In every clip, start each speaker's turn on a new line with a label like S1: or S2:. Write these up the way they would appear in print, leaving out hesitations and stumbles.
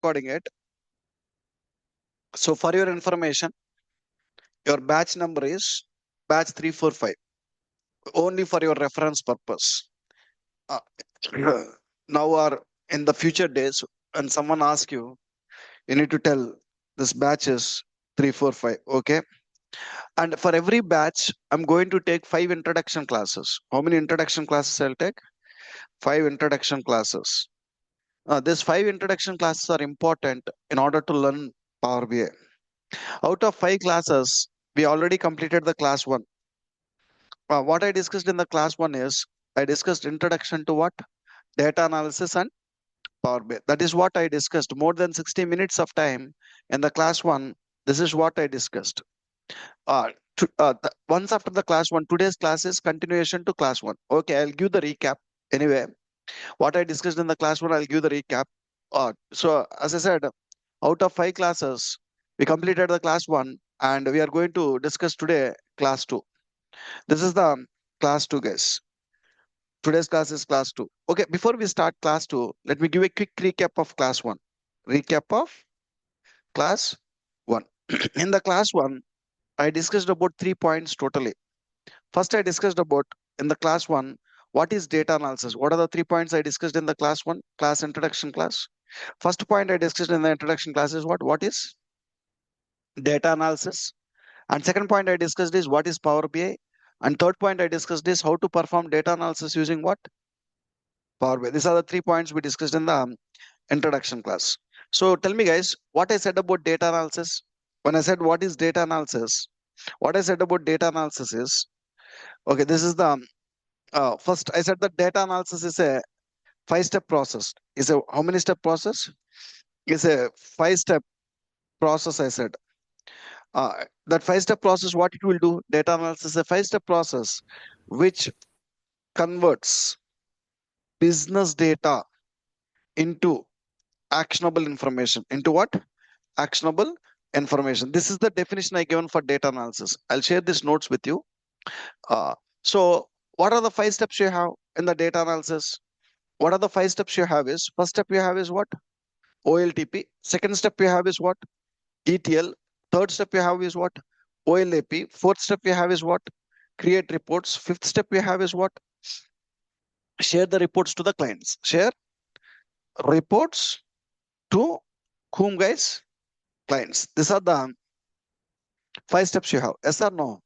S1: recording it. So for your information, your batch number is batch 345. Only for your reference purpose. Uh, now or in the future days, when someone asks you, you need to tell this batch is 345. Okay. And for every batch, I'm going to take 5 introduction classes. How many introduction classes I'll take? 5 introduction classes. These 5 introduction classes are important in order to learn Power BI. Out of 5 classes, we already completed the class 1. What I discussed in the class 1 is I discussed introduction to what? Data analysis and Power BI. That is what I discussed. More than 60 minutes of time in the class 1. This is what I discussed. Once after the class 1, today's class is continuation to class 1. Okay, I'll give the recap. Anyway, what I discussed in the class 1, I'll give the recap. So as I said, out of 5 classes, we completed the class 1 and we are going to discuss today class 2. This is the class 2, guys. Today's class is class 2. Okay, before we start class 2, let me give a quick recap of class 1. Recap of class 1. In the class 1, I discussed about 3 points totally. First, I discussed about in the class 1, what is data analysis? What are the 3 points I discussed in the class 1, class introduction class? First point I discussed in the introduction class is what? What is data analysis? And second point I discussed is what is Power BI? And third point I discussed is how to perform data analysis using what? Power BI. These are the 3 points we discussed in the introduction class. So tell me guys, what I said about data analysis? When I said what is data analysis, what I said about data analysis is, okay, this is the first I said that data analysis is a 5-step process. Is a how many step process? Is a 5-step process. I said that 5-step process, what it will do? Data analysis is a 5-step process which converts business data into actionable information. Into what? Actionable information. This is the definition I given for data analysis. I'll share these notes with you. So what are the 5 steps you have in the data analysis? What are the 5 steps you have is, first step you have is what? OLTP. Second step you have is what? ETL. Third step you have is what? OLAP. Fourth step you have is what? Create reports. Fifth step you have is what? Share the reports to the clients. Share reports to whom, guys? Clients. These are the 5 steps you have. Yes or no?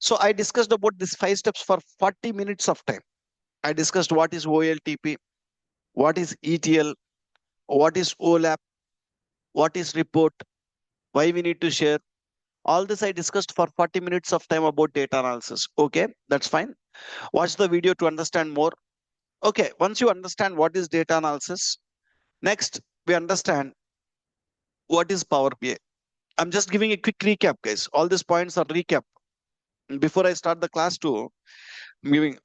S1: So I discussed about these 5 steps for 40 minutes of time. I discussed what is OLTP, what is ETL, what is OLAP, what is report, why we need to share. All this I discussed for 40 minutes of time about data analysis. Okay, that's fine. Watch the video to understand more. Okay, once you understand what is data analysis, next we understand what is Power BI. I'm just giving a quick recap, guys. All these points are recap. Before I start the class 2, I'm giving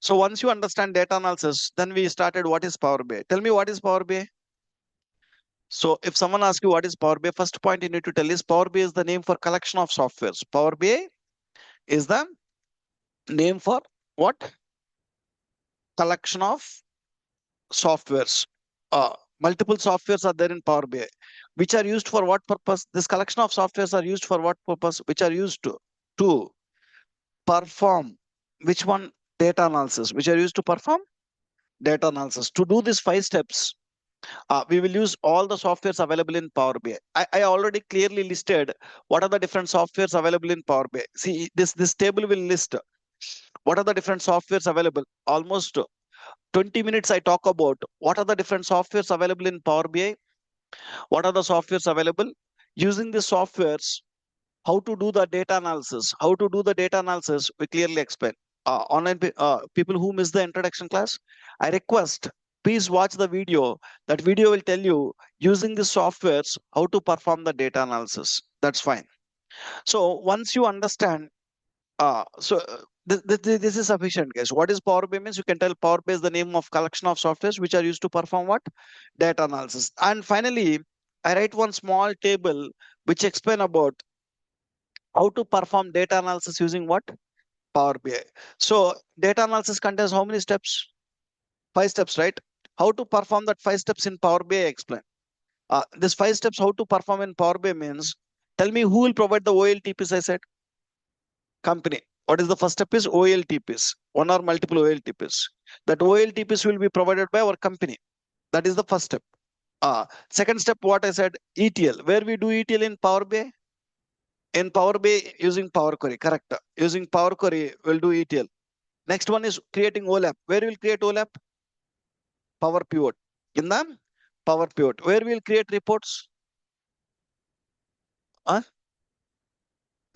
S1: so once you understand data analysis, then we started what is Power BI. Tell me what is Power BI. So if someone asks you what is Power BI, first point you need to tell is Power BI is the name for collection of softwares. Power BI is the name for what? Collection of softwares. Multiple softwares are there in Power BI, which are used for what purpose? This collection of softwares are used for what purpose? Which are used to perform which one? Data analysis. Which are used to perform data analysis. To do these 5 steps, we will use all the softwares available in Power BI. I already clearly listed what are the different softwares available in Power BI. See, this table will list what are the different softwares available. Almost 20 minutes I talk about what are the different softwares available in Power BI. What are the softwares available? Using the softwares, how to do the data analysis. How to do the data analysis, we clearly explain. Online people who miss the introduction class, I request, please watch the video. That video will tell you using the softwares how to perform the data analysis. That's fine. So once you understand, this is sufficient, guys. What is Power BI means? You can tell Power BI is the name of collection of softwares which are used to perform what? Data analysis. And finally, I write one small table which explain about how to perform data analysis using what? Power BI. So data analysis contains how many steps? 5 steps, right? how to perform that 5 steps in Power BI, I explain. This 5 steps how to perform in Power BI means, tell me who will provide the OLTPs, I said. Company. What is the first step is OLTPs, one or multiple OLTPs. That OLTPs will be provided by our company. That is the first step. Second step, what I said, ETL. Where we do ETL in Power BI? In Power BI using Power Query, correct. Using Power Query, we'll do ETL. Next one is creating OLAP. Where we'll create OLAP? Power Pivot. In the Power Pivot. Where we'll create reports? Uh,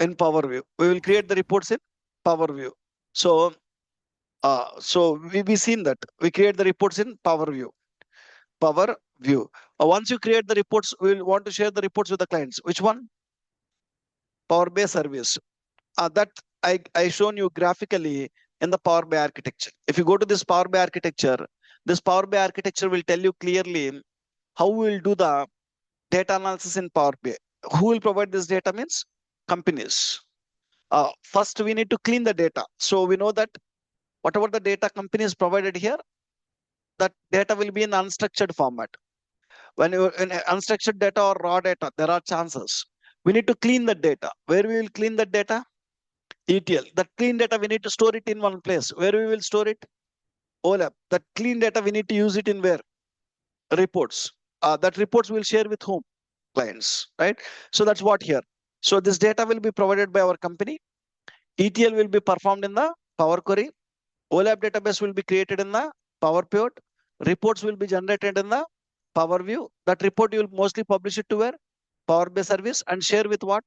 S1: in Power View. We will create the reports in Power View. So we seen that we create the reports in Power View. Power View. Once you create the reports, we will want to share the reports with the clients. Which one? Power BI service. That I shown you graphically in the Power BI architecture. If you go to this Power BI architecture will tell you clearly how we will do the data analysis in Power BI. Who will provide this data means companies. First, we need to clean the data. So we know that whatever the data company is provided here, that data will be in unstructured format. When you in unstructured data or raw data, there are chances. We need to clean the data. Where we will clean the data? ETL. That clean data we need to store it in one place. Where we will store it? OLAP. That clean data we need to use it in where? Reports. That reports will share with whom? Clients, right? So that's what here. So this data will be provided by our company. ETL will be performed in the Power Query. OLAP database will be created in the Power Pivot. Reports will be generated in the Power View. That report you will mostly publish it to where? Power BI service and share with what?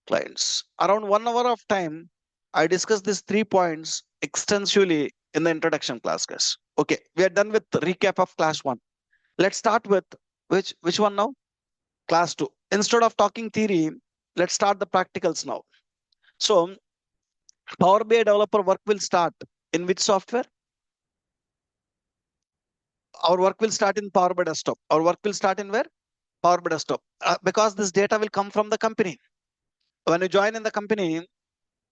S1: Clients. Around 1 hour of time, I discussed these 3 points extensively in the introduction class, guys. Okay, we are done with the recap of class 1. Let's start with which one now? Class 2. Instead of talking theory, let's start the practicals now. So Power BI developer work will start in which software? Our work will start in Power BI desktop. Our work will start in where? Power BI desktop. Because this data will come from the company. When you join in the company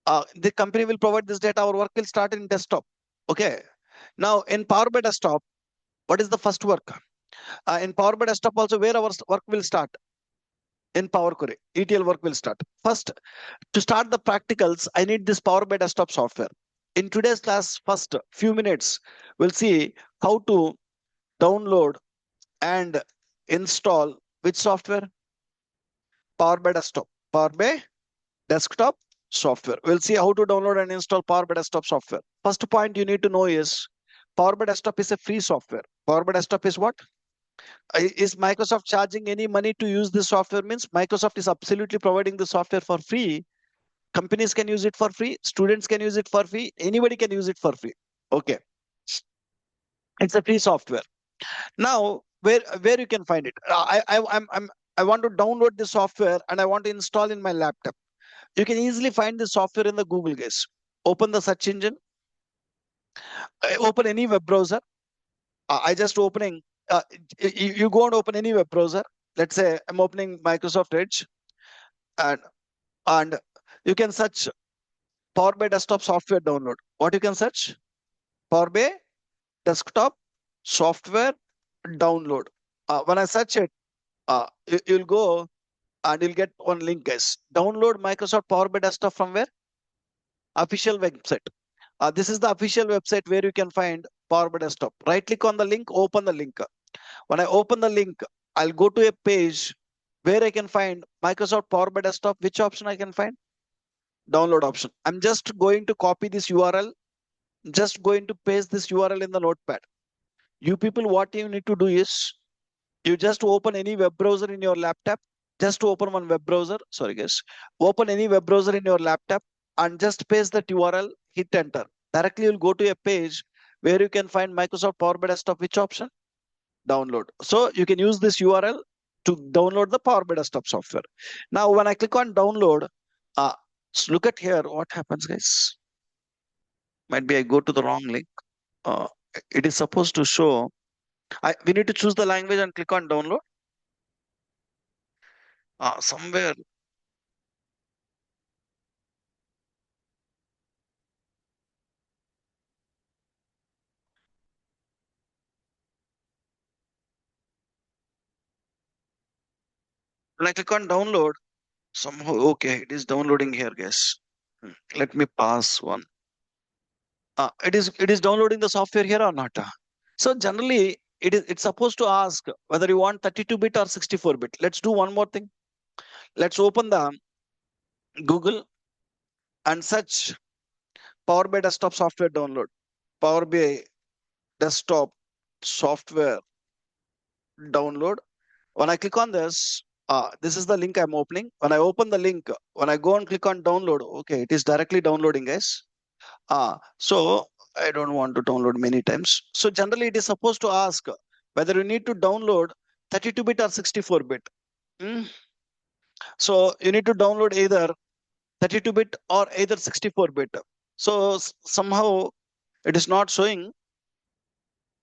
S1: will provide this data. Our work will start in desktop. Okay. Now in Power BI desktop, what is the first work? In Power BI desktop also where our work will start? In Power Query. ETL work will start. First, to start the practicals, I need this Power BI desktop software. In today's class, first few minutes, we'll see how to download and install which software? Power BI desktop. Power BI desktop software. We'll see how to download and install Power BI desktop software. First point you need to know is Power BI desktop is a free software. Power BI desktop is what? Is Microsoft charging any money to use this software? Means Microsoft is absolutely providing the software for free. Companies can use it for free. Students can use it for free. Anybody can use it for free. Okay. It's a free software. Now, where you can find it? I want to download the software and I want to install in my laptop. You can easily find the software in the Google, guys. Open the search engine. Open any web browser. I just opening. You go and open any web browser. Let's say I'm opening Microsoft Edge, and and you can search Power BI desktop software download. What you can search? Power BI desktop software download. When I search it, you'll go and you'll get one link, guys. Download Microsoft Power BI desktop from where? Official website. This is the official website where you can find Power BI desktop. Right click on the link, open the link. When I open the link, I'll go to a page where I can find Microsoft Power BI desktop. Which option I can find? Download option. I'm just going to copy this URL, just going to paste this URL in the notepad. You people, what you need to do is you just open any web browser in your laptop. Just open one web browser. Sorry, guys. Open any web browser in your laptop and just paste that URL, hit enter. Directly you'll go to a page where you can find Microsoft Power BI desktop. Which option? Download. So you can use this URL to download the Power BI desktop software. Now, when I click on download, look at here. What happens, guys? Might be I go to the wrong link. Uh, it is supposed to show. We need to choose the language and click on download. Somewhere. When I click on download, somehow, okay, it is downloading here, guys. Let me pass one. It is downloading the software here or not? So generally, it's supposed to ask whether you want 32-bit or 64-bit. Let's do one more thing. Let's open the Google and search Power BI desktop software download. Power BI desktop software download. When I click on this is the link I'm opening. When I open the link, when I go and click on download, okay, it is directly downloading, guys. So I don't want to download many times. So generally, it is supposed to ask whether you need to download 32-bit or 64-bit. So you need to download either 32-bit or either 64-bit. So somehow it is not showing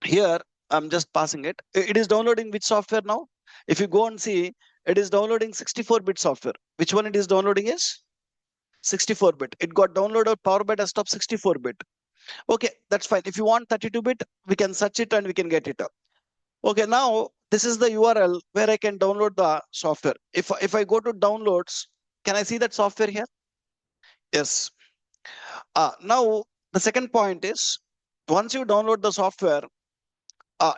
S1: here. I'm just passing it. It is downloading which software now? If you go and see, it is downloading 64-bit software. Which one it is downloading is? 64-bit. It got downloaded Power BI Desktop 64-bit. Okay, that's fine. If you want 32-bit, we can search it and we can get it up. Okay, now this is the URL where I can download the software. If I go to downloads, can I see that software here? Yes. Now the second point is, once you download the software,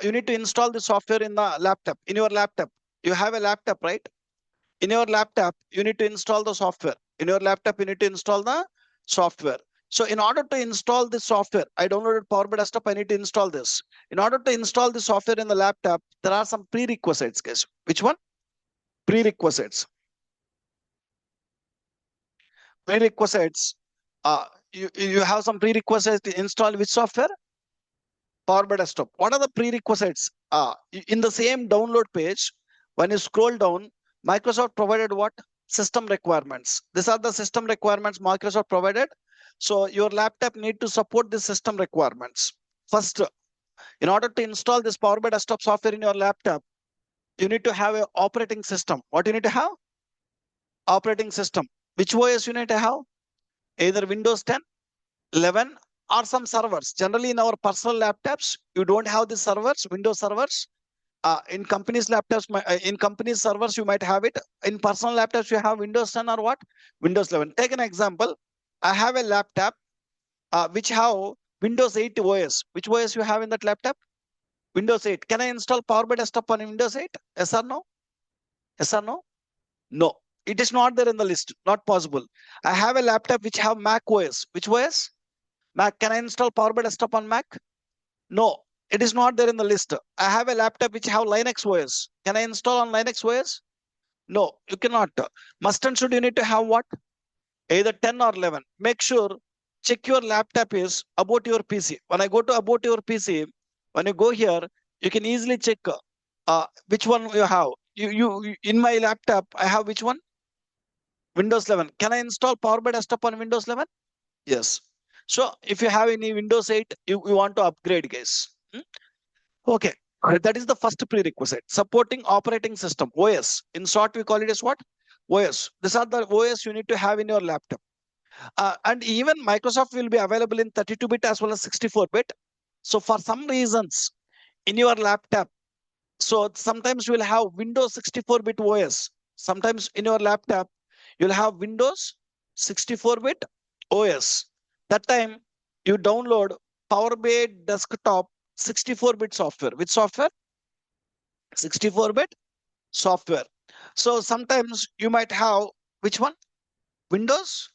S1: you need to install the software in the laptop. In your laptop, you have a laptop, right? In your laptop, you need to install the software. In your laptop, you need to install the software. So in order to install this software, I downloaded Power BI Desktop, I need to install this. In order to install the software in the laptop, there are some prerequisites, guys. Which one? Prerequisites. Prerequisites. You have some prerequisites to install which software? Power BI Desktop. What are the prerequisites? In the same download page, when you scroll down, Microsoft provided what? System requirements. These are the system requirements Microsoft provided. So your laptop need to support the system requirements. First, in order to install this Power BI Desktop software in your laptop, you need to have an operating system. What you need to have? Operating system. Which OS you need to have? Either Windows 10, 11, or some servers. Generally, in our personal laptops, you don't have the servers, Windows servers. In companies' laptops, in companies' servers, you might have it. In personal laptops, you have Windows 10 or what? Windows 11. Take an example. I have a laptop which have Windows 8 OS. Which OS you have in that laptop? Windows 8. Can I install Power BI Desktop on Windows 8? Yes or no? Yes or no? No. It is not there in the list. Not possible. I have a laptop which have Mac OS. Which OS? Mac. Can I install Power BI Desktop on Mac? No. It is not there in the list. I have a laptop which have Linux OS. Can I install on Linux OS? No, you cannot. Must and should you need to have what? Either 10 or 11. Make sure, check your laptop is about your PC. When I go to about your PC, when you go here, you can easily check which one you have. In my laptop, I have which one? Windows 11. Can I install Power BI Desktop on Windows 11? Yes. So if you have any Windows 8, you want to upgrade, guys. Okay. That is the first prerequisite. Supporting operating system, OS. In short, we call it as what? OS. These are the OS you need to have in your laptop. And even Microsoft will be available in 32-bit as well as 64-bit. So for some reasons in your laptop, so sometimes you will have Windows 64-bit OS. Sometimes in your laptop, you'll have Windows 64-bit OS. That time you download Power BI Desktop 64-bit software. Which software? 64-bit software. So sometimes you might have which one? Windows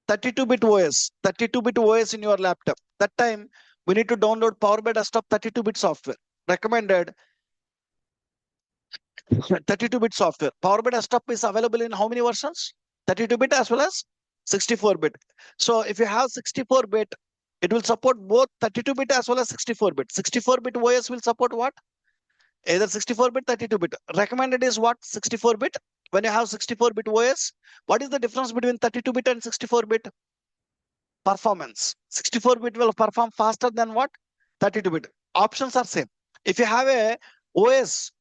S1: 32-bit OS. 32-bit OS in your laptop. That time we need to download Power BI Desktop 32-bit software. Recommended 32-bit software. Power BI Desktop is available in how many versions? 32-bit as well as 64-bit. So if you have 64-bit, it will support both 32-bit as well as 64-bit. 64-bit OS will support what? Either 64-bit, 32-bit. Recommended is what? 64-bit. When you have 64-bit OS, what is the difference between 32-bit and 64-bit? Performance. 64-bit will perform faster than what? 32-bit. Options are same. If you have a OS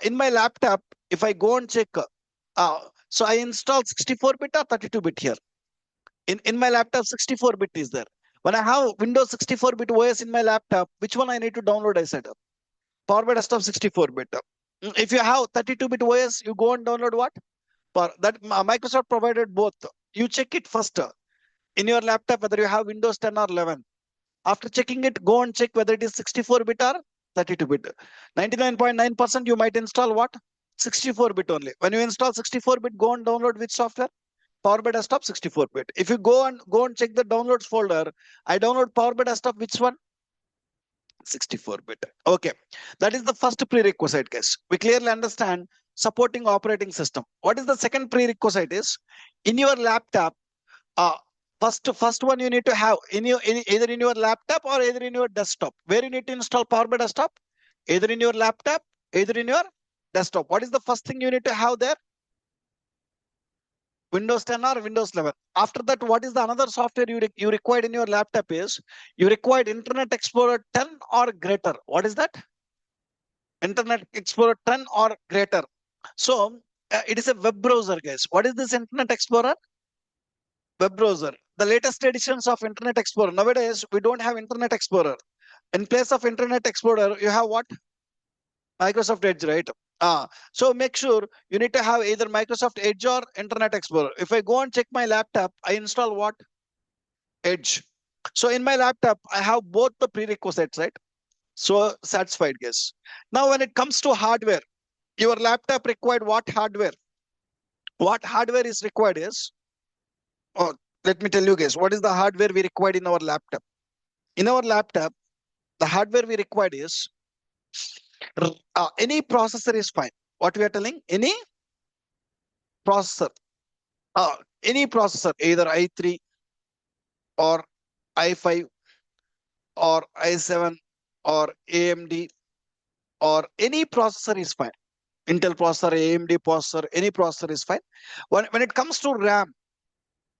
S1: in my laptop, if I go and check, so I install 64-bit or 32-bit here. In my laptop, 64-bit is there. When I have Windows 64-bit OS in my laptop, which one I need to download? I said Power BI Desktop 64-bit. If you have 32-bit OS, you go and download what? For that, Microsoft provided both. You check it first in your laptop whether you have Windows 10 or 11. After checking it, go and check whether it is 64-bit or 32-bit. 99.9% you might install what? 64-bit only. When you install 64-bit, go and download which software? Power BI Desktop 64-bit. If you go and check the downloads folder, I download Power BI Desktop, which one? 64-bit. Okay, that is the first prerequisite, guys. We clearly understand supporting operating system. What is the second prerequisite is in your laptop. Uh, first one you need to have either in your laptop or either in your desktop. Where you need to install Power BI Desktop? Either in your laptop, either in your desktop. What is the first thing you need to have there? Windows 10 or Windows 11. After that, what is the another software you required in your laptop is you required Internet Explorer 10 or greater. What is that? Internet Explorer 10 or greater. So it is a web browser, guys. What is this Internet Explorer? Web browser. The latest editions of Internet Explorer. Nowadays, we don't have Internet Explorer. In place of Internet Explorer, you have what? Microsoft Edge, right? So make sure you need to have either Microsoft Edge or Internet Explorer. If I go and check my laptop, I install what? Edge. So in my laptop, I have both the prerequisites, right? So satisfied, guys. Now, when it comes to hardware, your laptop required what hardware? What hardware is required is, oh, let me tell you guys, what is the hardware we required in our laptop? In our laptop, the hardware we required is any processor is fine. What we are telling? Any processor. Any processor, either i3 or i5 or i7 or AMD or any processor is fine. Intel processor, AMD processor, any processor is fine. When it comes to RAM,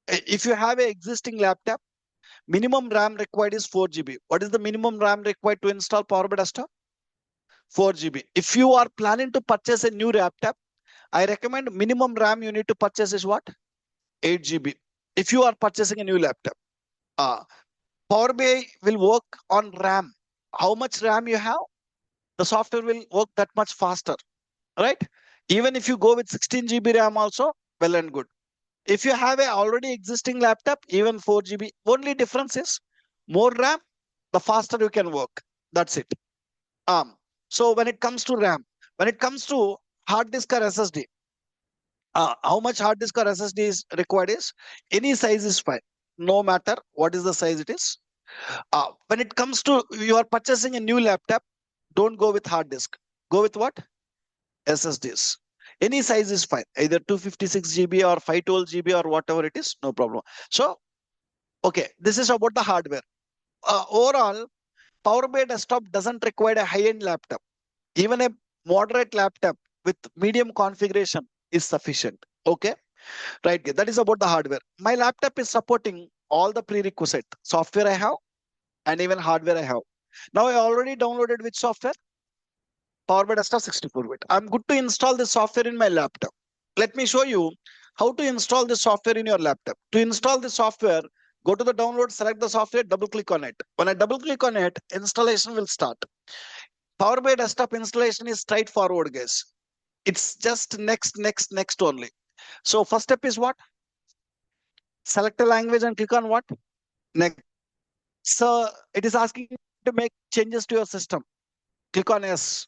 S1: if you have an existing laptop, minimum RAM required is 4 GB. What is the minimum RAM required to install Power BI Desktop? 4 GB. If you are planning to purchase a new laptop, I recommend minimum RAM you need to purchase is what? 8 GB. If you are purchasing a new laptop, Power BI will work on RAM. How much RAM you have, the software will work that much faster, right? Even if you go with 16 GB RAM also, well and good. If you have a already existing laptop, even 4 GB, only difference is more RAM, the faster you can work. That's it. So when it comes to RAM, when it comes to hard disk or SSD, how much hard disk or SSD is required is any size is fine, no matter what is the size it is. When it comes to you are purchasing a new laptop, don't go with hard disk. Go with what? SSDs. Any size is fine, either 256 GB or 512 GB or whatever it is, no problem. So, okay, this is about the hardware. Overall, Power BI Desktop doesn't require a high-end laptop. Even a moderate laptop with medium configuration is sufficient. Okay, right. That is about the hardware. My laptop is supporting all the prerequisite software I have and even hardware I have. Now I already downloaded which software? Power BI Desktop 64-bit. I'm good to install this software in my laptop. Let me show you how to install this software in your laptop. To install the software, go to the download, select the software, double click on it. When I double click on it, installation will start. Power BI Desktop installation is straightforward, guys. It's just next only. So first step is what? Select a language and click on what? Next. So it is asking to make changes to your system. Click on yes.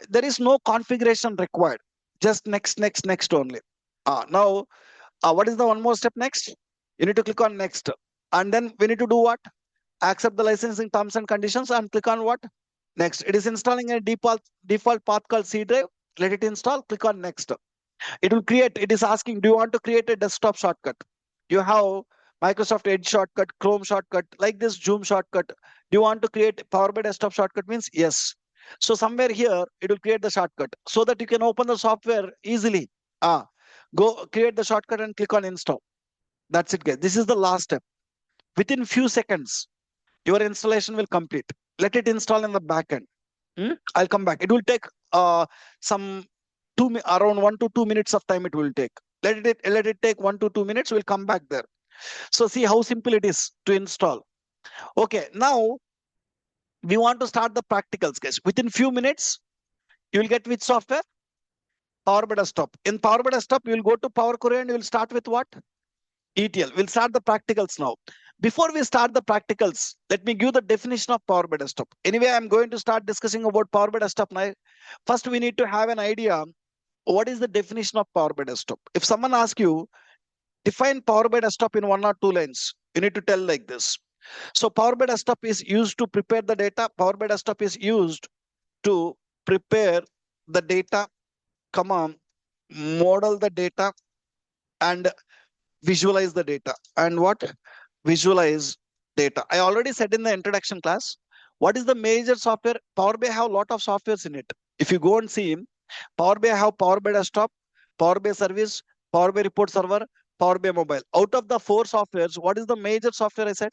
S1: There is no configuration required. Just next only. Now, what is the one more step next? You need to click on next. And then we need to do what? Accept the licensing terms and conditions and click on what? Next. It is installing a default path called C drive. Let it install. Click on next. It will create. It is asking, do you want to create a desktop shortcut? You have Microsoft Edge shortcut, Chrome shortcut, like this Zoom shortcut. Do you want to create Power BI Desktop shortcut? Means yes. So somewhere here, it will create the shortcut so that you can open the software easily. Go create the shortcut and click on install. That's it, guys. This is the last step. Within few seconds, your installation will complete. Let it install in the backend. I'll come back. It will take some around 1 to 2 minutes of time. It will take. Let it take 1 to 2 minutes. We'll come back there. So see how simple it is to install. Okay, now we want to start the practicals, guys. Within few minutes, you will get which software? Power BI Desktop. In Power BI Desktop, you will go to Power Query and you will start with what? ETL. We'll start the practicals now. Before we start the practicals, let me give the definition of Power BI Desktop. Anyway, I'm going to start discussing about Power BI Desktop now. First, we need to have an idea. What is the definition of Power BI Desktop? If someone asks you, define Power BI Desktop in 1 or 2 lines, you need to tell like this. So Power BI Desktop is used to prepare the data. Power BI Desktop is used to prepare the data, model the data, and visualize the data. And what? Visualize data. I already said in the introduction class, what is the major software? Power BI have a lot of softwares in it. If you go and see, Power BI have Power BI Desktop, Power BI Service, Power BI Report Server, Power BI Mobile. Out of the 4 softwares, what is the major software I said?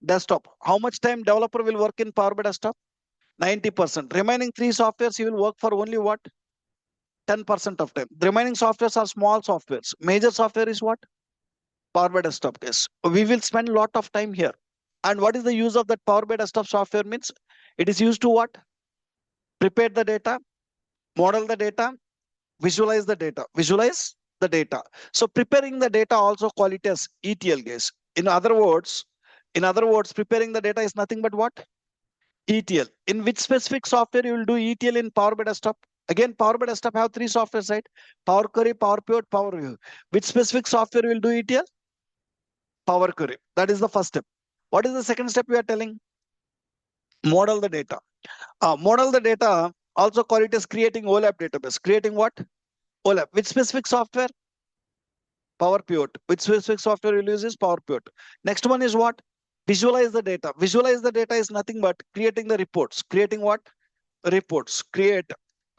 S1: Desktop. How much time developer will work in Power BI Desktop? 90%. Remaining 3 softwares, you will work for only what? 10% of time. The remaining softwares are small softwares. Major software is what? Power BI Desktop is. We will spend a lot of time here. And what is the use of that Power BI Desktop software means? It is used to what? Prepare the data, model the data, visualize the data. Visualize the data. So preparing the data also call it as ETL, guys. In other words, preparing the data is nothing but what? ETL. In which specific software you will do ETL in Power BI Desktop? Again, Power BI Desktop have 3 softwares, right? Power Query, Power Pivot, Power View. Which specific software will do ETL? Power Query. That is the first step. What is the second step we are telling? Model the data. Model the data, also call it as creating OLAP database. Creating what? OLAP. Which specific software? Power Pivot. Which specific software you use is Power Pivot. Next one is what? Visualize the data. Visualize the data is nothing but creating the reports. Creating what? Reports. Create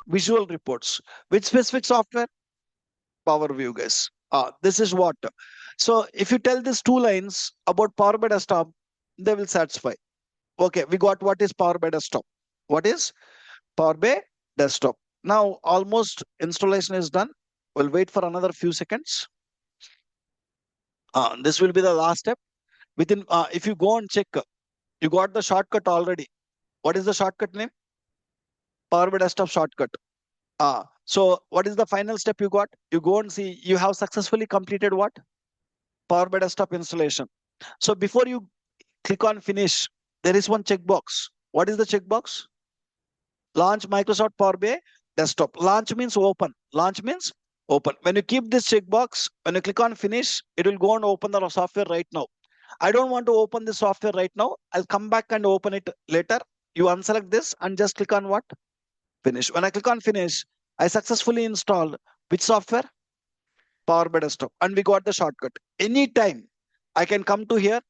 S1: visual reports. Which specific software? Power View, guys. This is what. So if you tell these 2 lines about Power BI Desktop, they will satisfy. Okay, we got what is Power BI Desktop. What is Power BI Desktop? Now almost installation is done. We'll wait for another few seconds. This will be the last step. If you go and check, you got the shortcut already. What is the shortcut name? Power BI Desktop shortcut. So what is the final step you got? You go and see you have successfully completed what? Power BI Desktop installation. So before you click on finish, there is one checkbox. What is the checkbox? Launch Microsoft Power BI Desktop. Launch means open. Launch means open. When you keep this checkbox, when you click on finish, it will go and open the software right now. I don't want to open this software right now. I'll come back and open it later. You unselect this and just click on what? Finish. When I click on finish, I successfully installed which software? Power BI Desktop. And we got the shortcut. Anytime I can come to here,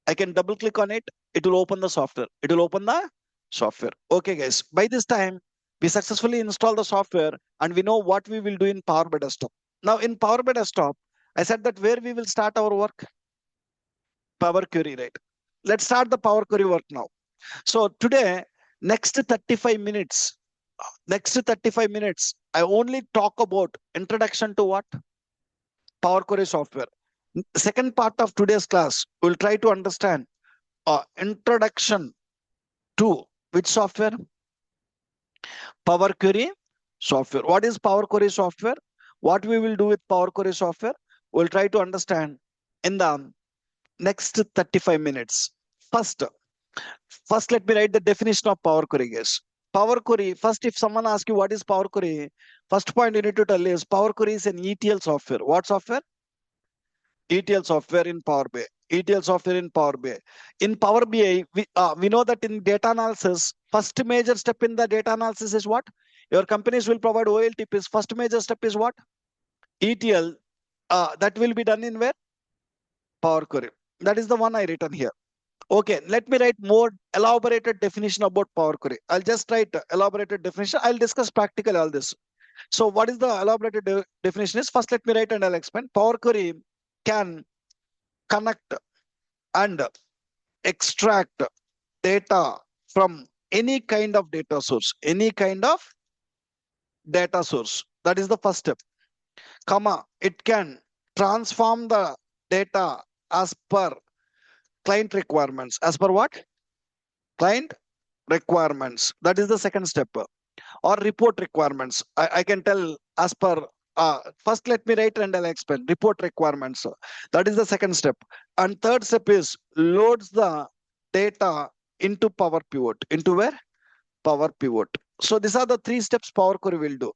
S1: I can double click on it. It will open the software. It will open the software. Okay, guys. By this time, we successfully install the software and we know what we will do in Power BI Desktop. Now in Power BI Desktop, I said that where we will start our work? Power Query, right? Let's start the Power Query work now. So today, next 35 minutes, I only talk about introduction to what? Power Query software. Second part of today's class, we'll try to understand introduction to which software? Power Query software. What is Power Query software? What we will do with Power Query software? We'll try to understand in the next 35 minutes. First, let me write the definition of Power Query, guys. Power Query, first, if someone asks you what is Power Query, first point you need to tell is Power Query is an ETL software. What software? ETL software in Power BI. ETL software in Power BI. In Power BI, we know that in data analysis, first major step in the data analysis is what? Your companies will provide OLTPs. First major step is what? ETL. That will be done in where? Power Query. That is the one I written here. Okay, let me write more elaborated definition about Power Query. I'll just write elaborated definition. I'll discuss practically all this. So what is the elaborated definition is? First, let me write and I'll explain. Power Query can connect and extract data from any kind of data source. Any kind of data source. That is the first step. It can transform the data as per client requirements. As per what? Client requirements. That is the second step. or report requirements. I can tell as per, first let me write and I'll explain report requirements. That is the second step. And third step is loads the data into Power Pivot. Into where? Power Pivot. So these are the three steps Power Query will do.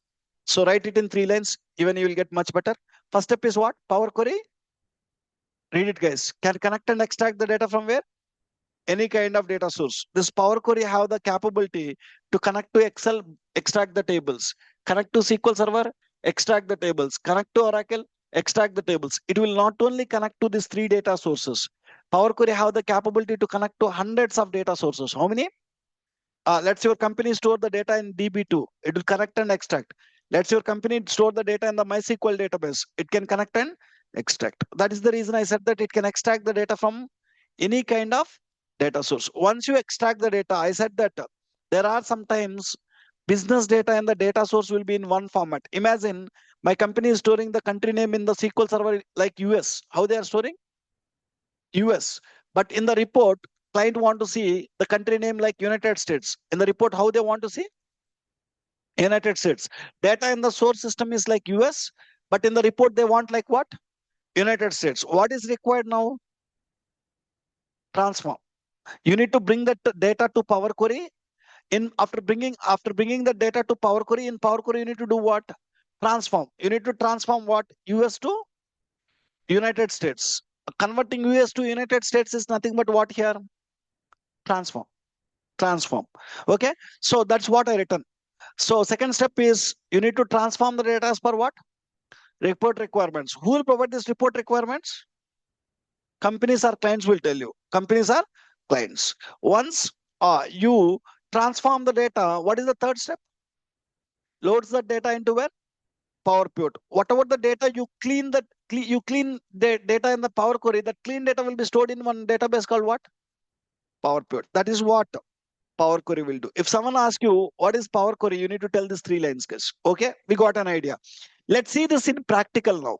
S1: So write it in 3 lines, even you will get much better. First step is what? Power Query. Read it, guys. Can connect and extract the data from where? Any kind of data source. This Power Query have the capability to connect to Excel, extract the tables, connect to SQL Server, extract the tables, connect to Oracle, extract the tables. It will not only connect to these three data sources. Power Query have the capability to connect to hundreds of data sources. How many? Let's your company store the data in DB2. It will connect and extract. Let's your company store the data in the MySQL database. It can connect and extract. That is the reason I said that it can extract the data from any kind of data source. Once you extract the data, I said that there are sometimes business data and the data source will be in one format. Imagine my company is storing the country name in the SQL server like US. How they are storing? US. But in the report, client want to see the country name like United States. In the report, how they want to see? United States. Data in the source system is like US, but in the report, they want like what? United States. What is required now? Transform. You need to bring that data to Power Query. After bringing the data to Power Query, in Power Query, you need to do what? Transform. You need to transform what? US to United States. Converting US to United States is nothing but what here? Transform. Okay, so that's what I written. So second step is you need to transform the data as per what? Report requirements. Who will provide this report requirements? Companies or clients will tell you. Companies are clients. Once you transform the data, what is the third step? Loads the data into where? Power Pivot. Whatever the data you clean, you clean the data in the Power Query, that clean data will be stored in one database called what? Power Pivot. That is what Power Query will do. If someone asks you what is Power Query, you need to tell these 3 lines, guys. Okay, we got an idea. Let's see this in practical now.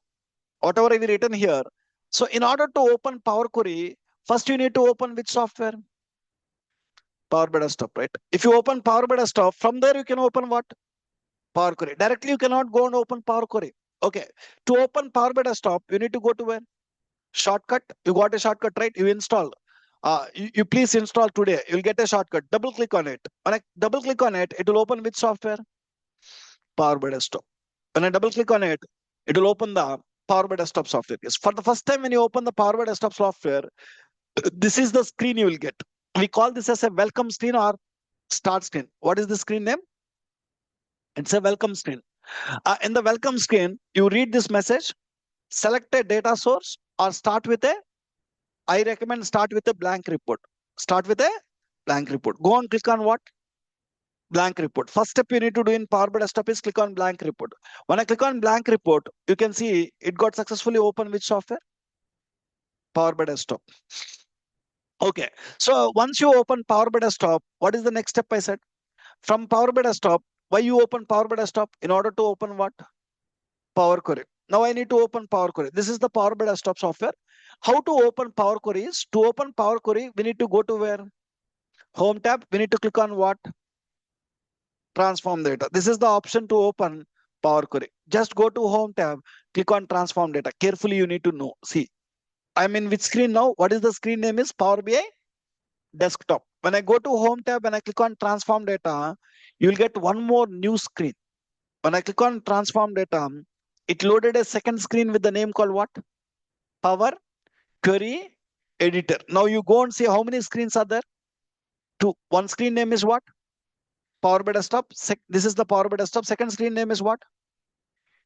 S1: Whatever I've written here. So in order to open Power Query, first you need to open which software? Power BI Desktop, right? If you open Power BI Desktop, from there you can open what? Power Query. Directly you cannot go and open Power Query. Okay. To open Power BI Desktop, you need to go to where? Shortcut. You got a shortcut, right? You install. You please install today. You'll get a shortcut. Double click on it. When I double click on it, it will open which software? Power BI Desktop. When I double click on it, it will open the Power BI Desktop software. Yes. For the first time when you open the Power BI Desktop software, this is the screen you will get. We call this as a welcome screen or start screen. What is the screen name? It's a welcome screen. In the welcome screen, you read this message, select a data source or start with a, I recommend start with a blank report. Start with a blank report. Go and click on what? Blank report. First step you need to do in Power BI Desktop is click on blank report. When I click on blank report, you can see it got successfully open which software? Power BI Desktop. Okay. So once you open Power BI Desktop, what is the next step I said? From Power BI Desktop, why you open Power BI Desktop? In order to open what? Power Query. Now I need to open Power Query. This is the Power BI Desktop software. How to open Power Query is, to open Power Query, we need to go to where? Home tab. We need to click on what? Transform data. This is the option to open Power Query. Just go to Home tab, click on Transform data. Carefully, you need to know. See, I'm in which screen now? What is the screen name is? Power BI Desktop. When I go to Home tab and I click on Transform data, you will get one more new screen. When I click on Transform data, it loaded a second screen with the name called what? Power Query Editor. Now you go and see how many screens are there. Two. One screen name is what? Power BI Desktop. This is the Power BI Desktop. Second screen name is what?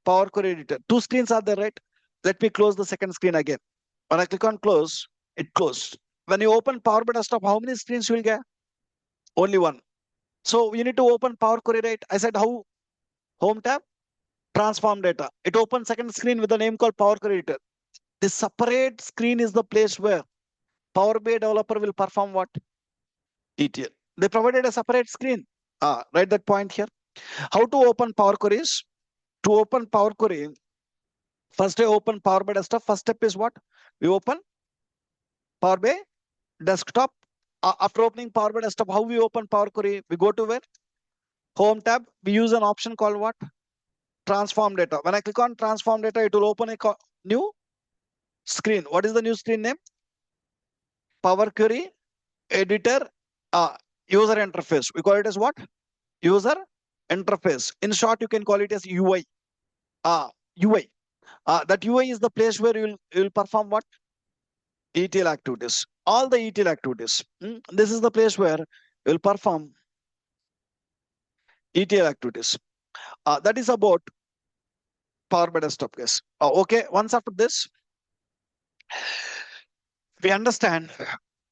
S1: Power Query Editor. Two screens are there, right? Let me close the second screen again. When I click on close, it closed. When you open Power BI Desktop, how many screens you will get? Only one. So you need to open Power Query, right? I said how? Home tab, transform data. It opens second screen with a name called Power Query Editor. This separate screen is the place where Power BI developer will perform what? ETL. They provided a separate screen. Write that point here. How to open Power Queries? To open Power Query, first I open Power BI Desktop. First step is what? We open Power BI Desktop. After opening Power BI Desktop, how we open Power Query? We go to where? Home tab, we use an option called what? Transform data. When I click on transform data, it will open a new screen. What is the new screen name? Power Query Editor User Interface. We call it as what? User Interface. In short, you can call it as UI. UI. That UI is the place where you will perform what? ETL activities. All the ETL activities. This is the place where you will perform ETL activities. That is about Power BI Desktop, guys. Okay, once after this, we understand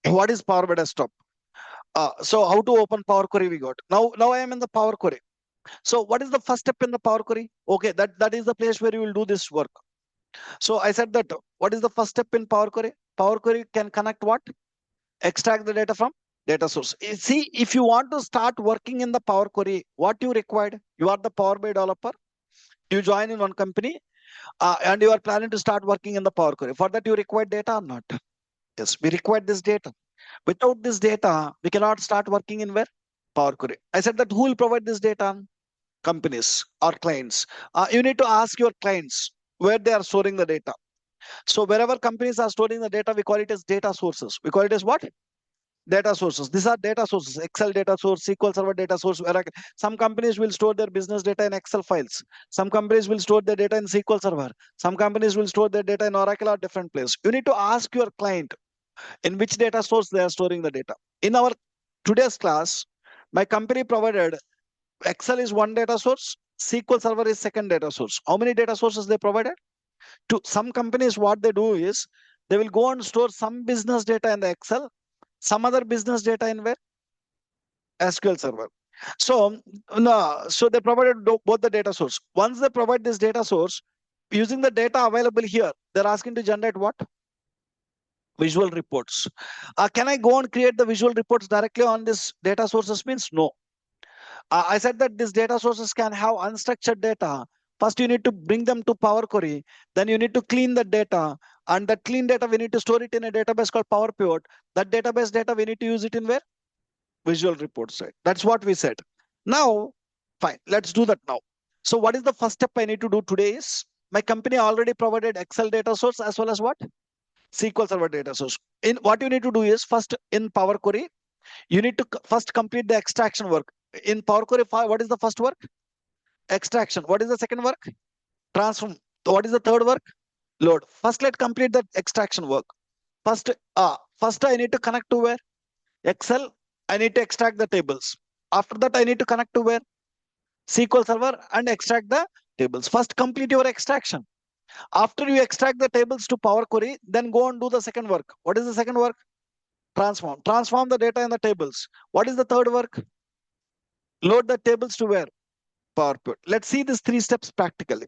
S1: what is Power BI Desktop. So how to open Power Query we got. Now I am in the Power Query. So what is the first step in the Power Query? Okay, that is the place where you will do this work. So I said that what is the first step in Power Query? Power Query can connect what? Extract the data from data source. See, if you want to start working in the Power Query, what you required? You are the Power BI developer. You join in one company and you are planning to start working in the Power Query. For that, you require data or not? Yes, we require this data. Without this data, we cannot start working in where? Power Query. I said that who will provide this data? Companies or clients. You need to ask your clients where they are storing the data. So wherever companies are storing the data, we call it as data sources. We call it as what? Data sources. These are data sources: Excel data source, SQL Server data source. Some companies will store their business data in Excel files. Some companies will store their data in SQL Server. Some companies will store their data in Oracle or different place. You need to ask your client in which data source they are storing the data. In our today's class, my company provided Excel is one data source, SQL Server is second data source. How many data sources they provided? To some companies, what they do is they will go and store some business data in the Excel, some other business data in where? SQL Server. So, no, so they provided both the data source. Once they provide this data source, using the data available here, they're asking to generate what? Visual reports. Can I go and create the visual reports directly on this data sources? Means no. I said that these data sources can have unstructured data. First, you need to bring them to Power Query. Then you need to clean the data. And that clean data, we need to store it in a database called Power Pivot. That database data, we need to use it in where? Visual reports, right? That's what we said. Now, fine, let's do that now. So what is the first step I need to do today is, my company already provided Excel data source as well as what? SQL Server data source. In what you need to do is, first in Power Query, you need to first complete the extraction work. In Power Query, what is the first work? Extraction. What is the second work? Transform. What is the third work? Load. First, let's complete that extraction work. First I need to connect to where? Excel. I need to extract the tables. After that, I need to connect to where? SQL Server and extract the tables. First, complete your extraction. After you extract the tables to Power Query, then go and do the second work. What is the second work? Transform. Transform the data in the tables. What is the third work? Load the tables to where? Power Pivot. Let's see these three steps practically.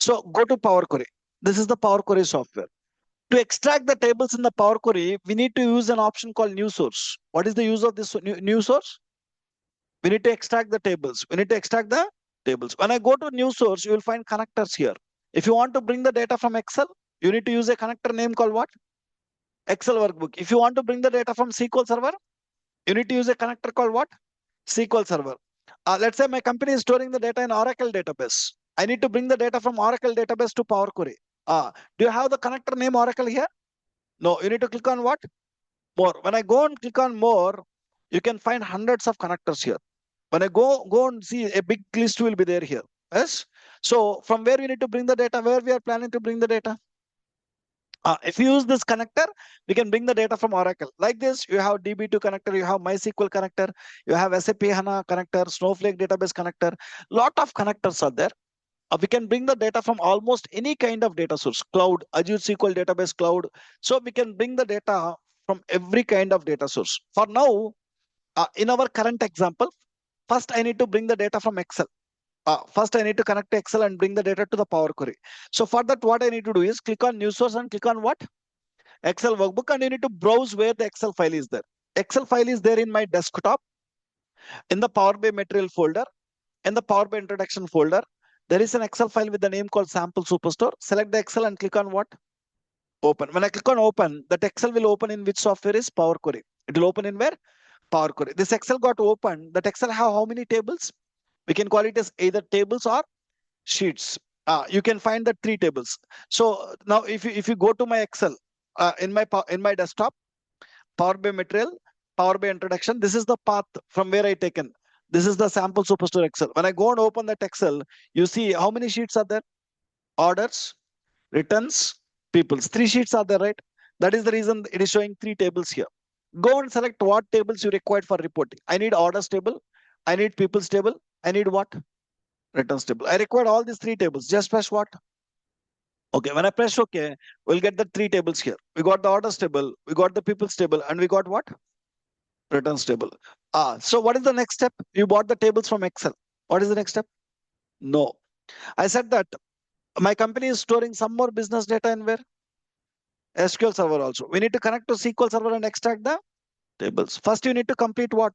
S1: So go to Power Query. This is the Power Query software. To extract the tables in the Power Query, we need to use an option called new source. What is the use of this new source? We need to extract the tables. We need to extract the tables. When I go to new source, you will find connectors here. If you want to bring the data from Excel, you need to use a connector name called what? Excel workbook. If you want to bring the data from SQL Server, you need to use a connector called what? SQL Server. Let's say my company is storing the data in Oracle database. I need to bring the data from Oracle database to Power Query. Do you have the connector name Oracle here? No, you need to click on what? More. When I go and click on more, you can find hundreds of connectors here. When I go and see, a big list will be there here. Yes. So from where we need to bring the data, where we are planning to bring the data. If you use this connector, we can bring the data from Oracle. Like this, you have DB2 connector, you have MySQL connector, you have SAP HANA connector, Snowflake database connector. Lot of connectors are there. We can bring the data from almost any kind of data source, cloud, Azure SQL database cloud. So we can bring the data from every kind of data source. For now, in our current example, first I need to bring the data from Excel. First I need to connect to Excel and bring the data to the Power Query. So for that, what I need to do is click on new source and click on what? Excel workbook, and you need to browse where the Excel file is there. Excel file is there in my desktop, in the Power BI material folder, in the Power BI introduction folder. There is an Excel file with the name called sample superstore. Select the Excel and click on what? Open. When I click on open, that Excel will open in which software is Power Query. It will open in where? Power Query. This Excel got opened. That Excel have how many tables? We can call it as either tables or sheets. You can find the three tables. So now if you go to my Excel, in my desktop, Power BI material, Power BI introduction, this is the path from where I taken. This is the sample superstore Excel. When I go and open that Excel, you see how many sheets are there? Orders, returns, peoples. Three sheets are there, right? That is the reason it is showing three tables here. Go and select what tables you required for reporting. I need orders table. I need people's table. I need what? Returns table. I require all these three tables. Just press what? Okay. When I press OK, we'll get the three tables here. We got the orders table, we got the people's table, and we got what? Returns table. So what is the next step? You bought the tables from Excel. What is the next step? No. I said that my company is storing some more business data in where? SQL Server also. We need to connect to SQL Server and extract the tables. First, you need to complete what?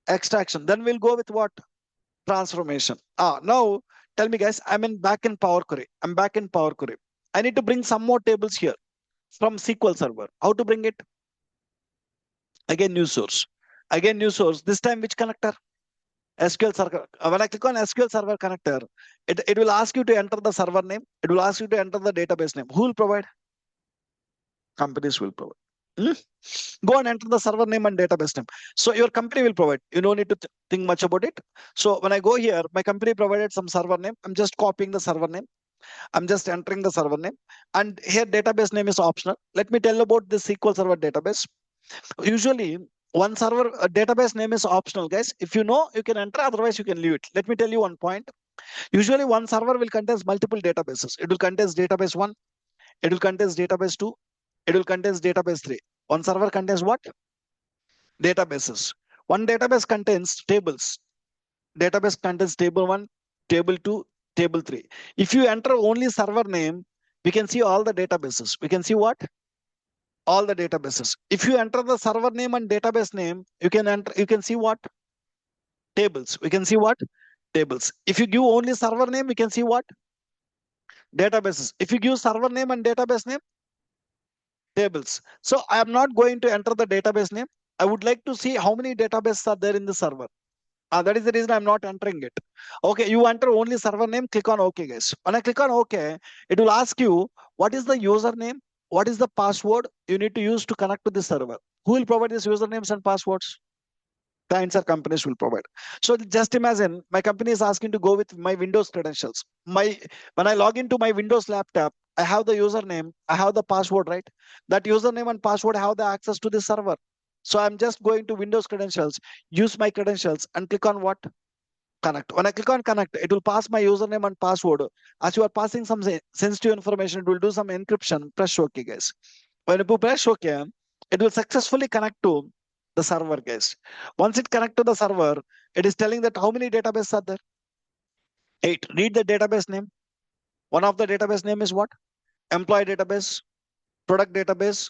S1: Extraction. Then we'll go with what? Transformation. Now tell me guys, back in Power Query. I'm back in Power Query. I need to bring some more tables here from SQL Server. How to bring it? Again, new source. Again, new source. This time, which connector? SQL Server. When I click on SQL Server connector, it will ask you to enter the server name. It will ask you to enter the database name. Who will provide? Companies will provide. Hmm? Go and enter the server name and database name. So your company will provide. You don't need to think much about it. So when I go here, my company provided some server name. I'm just copying the server name. I'm just entering the server name. And here database name is optional. Let me tell you about this SQL Server database. Usually, one server database name is optional, guys. If you know, you can enter. Otherwise, you can leave it. Let me tell you one point. Usually, one server will contain multiple databases. It will contain database 1. It will contain database 2. It will contain database 3. One server contains what? Databases. One database contains tables. Database contains table 1, table 2, table 3. If you enter only server name, we can see all the databases. We can see what? All the databases. If you enter the server name and database name, you can see what? Tables. We can see what? Tables. If you give only server name, we can see what? Databases. If you give server name and database name, tables. So I am not going to enter the database name. I would like to see how many databases are there in the server. That is the reason I'm not entering it. Okay, you enter only server name, click on OK, guys. When I click on OK, it will ask you what is the username, what is the password you need to use to connect to the server. Who will provide these usernames and passwords? Clients or companies will provide. So just imagine my company is asking to go with my Windows credentials. When I log into my Windows laptop, I have the username, I have the password, right? That username and password have the access to the server. So I'm just going to Windows credentials, use my credentials, and click on what? Connect. When I click on connect, it will pass my username and password. As you are passing some sensitive information, it will do some encryption. Press OK, guys. When you press OK, it will successfully connect to the server, guys. Once it connect to the server, it is telling that how many databases are there? 8. Read the database name. One of the database name is what? Employee database, product database,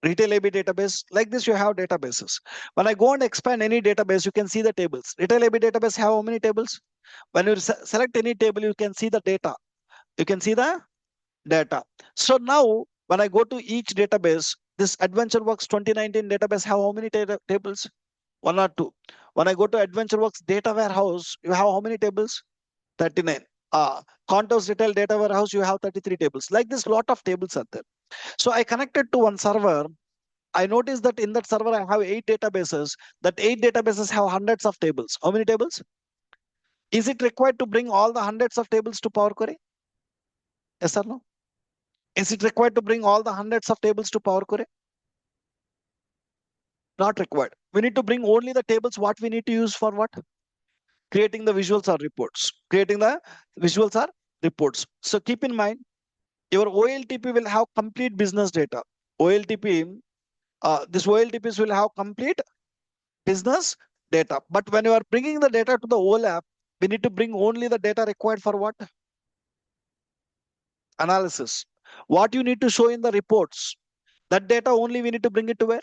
S1: retail AB database. Like this, you have databases. When I go and expand any database, you can see the tables. Retail AB database have how many tables? When you select any table, you can see the data. You can see the data. So now, when I go to each database, this AdventureWorks 2019 database have how many tables? 1 or 2. When I go to AdventureWorks data warehouse, you have how many tables? 39. Contours retail data warehouse, you have 33 tables. Like this, lot of tables are there. So I connected to one server. I noticed that in that server, I have 8 databases. That 8 databases have hundreds of tables. How many tables? Is it required to bring all the hundreds of tables to Power Query? Yes or no? Is it required to bring all the hundreds of tables to Power Query? Not required. We need to bring only the tables what we need to use for what? Creating the visuals or reports. Creating the visuals or reports. So keep in mind, your OLTP will have complete business data. OLTP, this OLTPs will have complete business data. But when you are bringing the data to the OLAP, we need to bring only the data required for what? Analysis. What you need to show in the reports, that data only we need to bring it to where?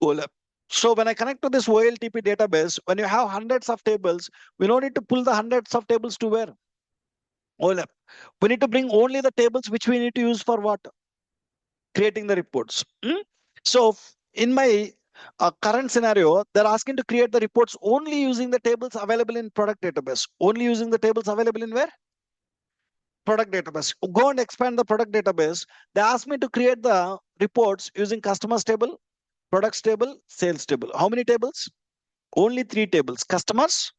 S1: OLAP. So when I connect to this OLTP database, when you have hundreds of tables, we don't need to pull the hundreds of tables to where? OLAP. We need to bring only the tables which we need to use for what? Creating the reports. So in my A current scenario, they're asking to create the reports only using the tables available in product database. Only using the tables available in where? Product database. Go and expand the product database. They asked me to create the reports using customers table, products table, sales table. How many tables? Only 3 tables: customers,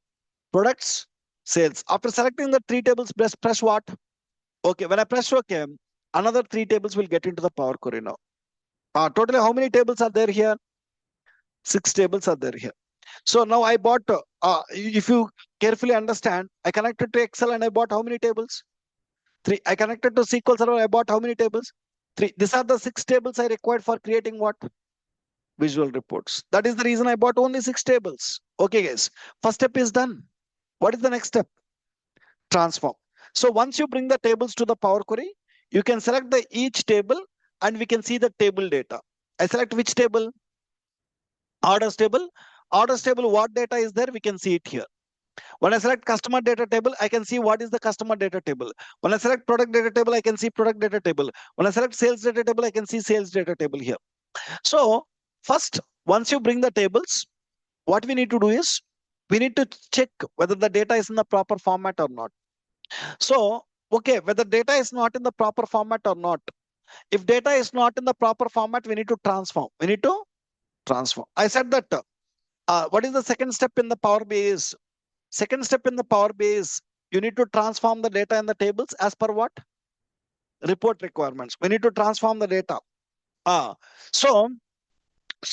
S1: products, sales. After selecting the 3 tables, press what? Okay. When I press OK, another 3 tables will get into the Power Query now. Totally, how many tables are there here? 6 tables are there here. So now I bought, if you carefully understand, I connected to Excel and I bought how many tables? 3. I connected to SQL Server, I bought how many tables? 3. These are the 6 tables I required for creating what? Visual reports. That is the reason I bought only 6 tables. Okay, guys. First step is done. What is the next step? Transform. So once you bring the tables to the Power Query, you can select the each table and we can see the table data. I select which table? Orders table. Orders table, what data is there? We can see it here. When I select customer data table, I can see what is the customer data table. When I select product data table, I can see product data table. When I select sales data table, I can see sales data table here. So first, once you bring the tables, what we need to do is we need to check whether the data is in the proper format or not. So, okay, whether data is not in the proper format or not. If data is not in the proper format, we need to transform. We need to transform. I said that what is the second step in the Power BI is? Second step in the Power BI is you need to transform the data in the tables as per what? Report requirements. We need to transform the data. So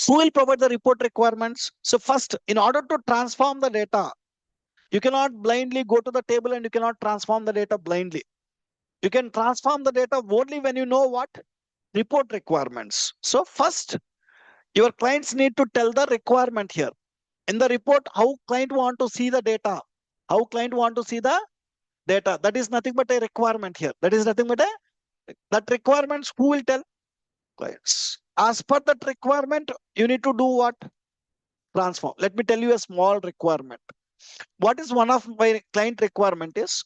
S1: who will provide the report requirements? So first, in order to transform the data, you cannot blindly go to the table and you cannot transform the data blindly. You can transform the data only when you know what? Report requirements. So first, your clients need to tell the requirement here. In the report, how client want to see the data? How client want to see the data? That is nothing but a requirement here. That is nothing but that requirements, who will tell? Clients. As per that requirement, you need to do what? Transform. Let me tell you a small requirement. What is one of my client requirement is,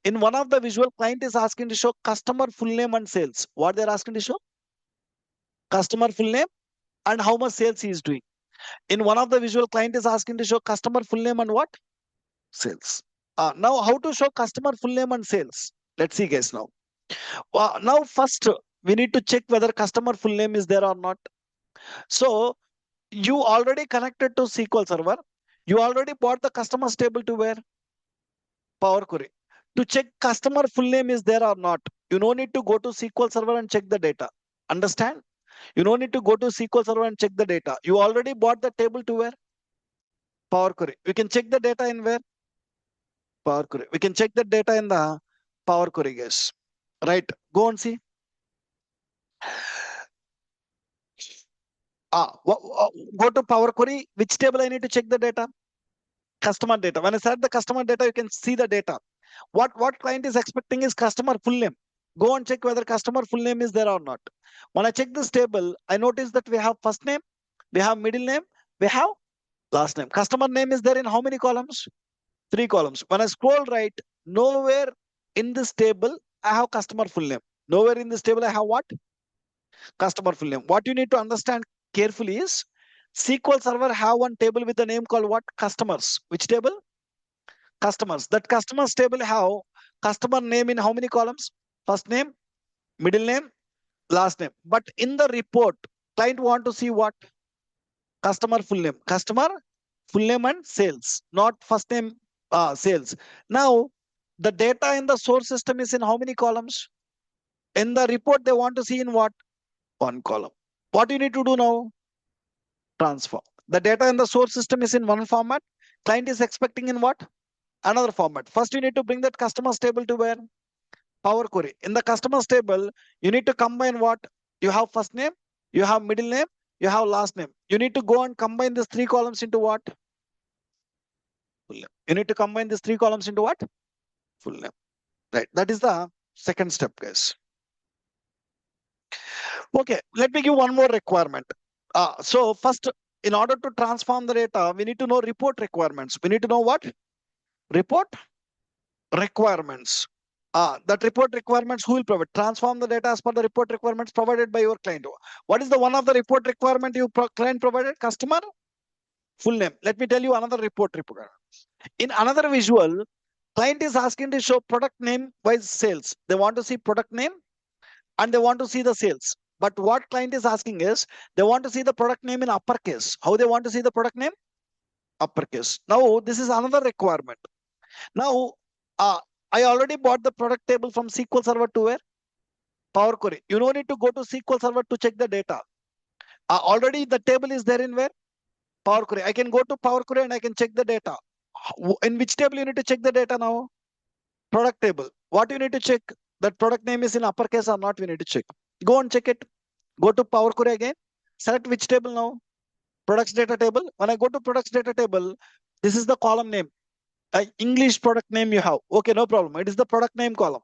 S1: in one of the visual, client is asking to show customer full name and sales. What they're asking to show? Customer full name and how much sales he is doing. In one of the visual, client is asking to show customer full name and what? Sales. Now, how to show customer full name and sales? Let's see, guys, now. Now, first, we need to check whether customer full name is there or not. So, you already connected to SQL Server. You already bought the customers table to where? Power Query. To check customer full name is there or not, you no need to go to SQL Server and check the data. Understand? You no need to go to SQL Server and check the data. You already bought the table to where? Power Query. We can check the data in where? Power Query. We can check the data in the Power Query, guys. Right. Go and see. Go to Power Query. Which table I need to check the data? Customer data. When I select the customer data, you can see the data. What client is expecting is customer full name. Go and check whether customer full name is there or not. When I check this table, I notice that we have first name, we have middle name, we have last name. Customer name is there in how many columns? 3 columns. When I scroll right, nowhere in this table I have customer full name. Nowhere in this table I have what? Customer full name. What you need to understand carefully is SQL Server have one table with a name called what? Customers. Which table? Customers. That customers table have customer name in how many columns? First name, middle name, last name. But in the report, client want to see what? Customer full name. Customer full name and sales, not first name, sales. Now, the data in the source system is in how many columns? In the report, they want to see in what? One column. What you need to do now? Transform. The data in the source system is in one format. Client is expecting in what? Another format. First, you need to bring that customers table to where? Power Query. In the customers table, you need to combine what? You have first name, you have middle name, you have last name. You need to go and combine these 3 columns into what? Full name. You need to combine these 3 columns into what? Full name. Right. That is the second step, guys. Okay, let me give one more requirement. So first, in order to transform the data, we need to know report requirements. We need to know what? Report requirements. That report requirements, who will provide? Transform the data as per the report requirements provided by your client. What is the one of the report requirement you client provided? Customer full name. Let me tell you another report. In another visual, client is asking to show product name by sales. They want to see product name and they want to see the sales. But what client is asking is they want to see the product name in uppercase. How they want to see the product name? Uppercase. Now, this is another requirement. Now, uh, I already bought the product table from SQL Server to where? Power Query. You don't need to go to SQL Server to check the data. Already the table is there in where? Power Query. I can go to Power Query and I can check the data. In which table you need to check the data now? Product table. What you need to check? That product name is in uppercase or not, we need to check. Go and check it. Go to Power Query again. Select which table now? Products data table. When I go to products data table, this is the column name. English product name you have. Okay, no problem. It is the product name column.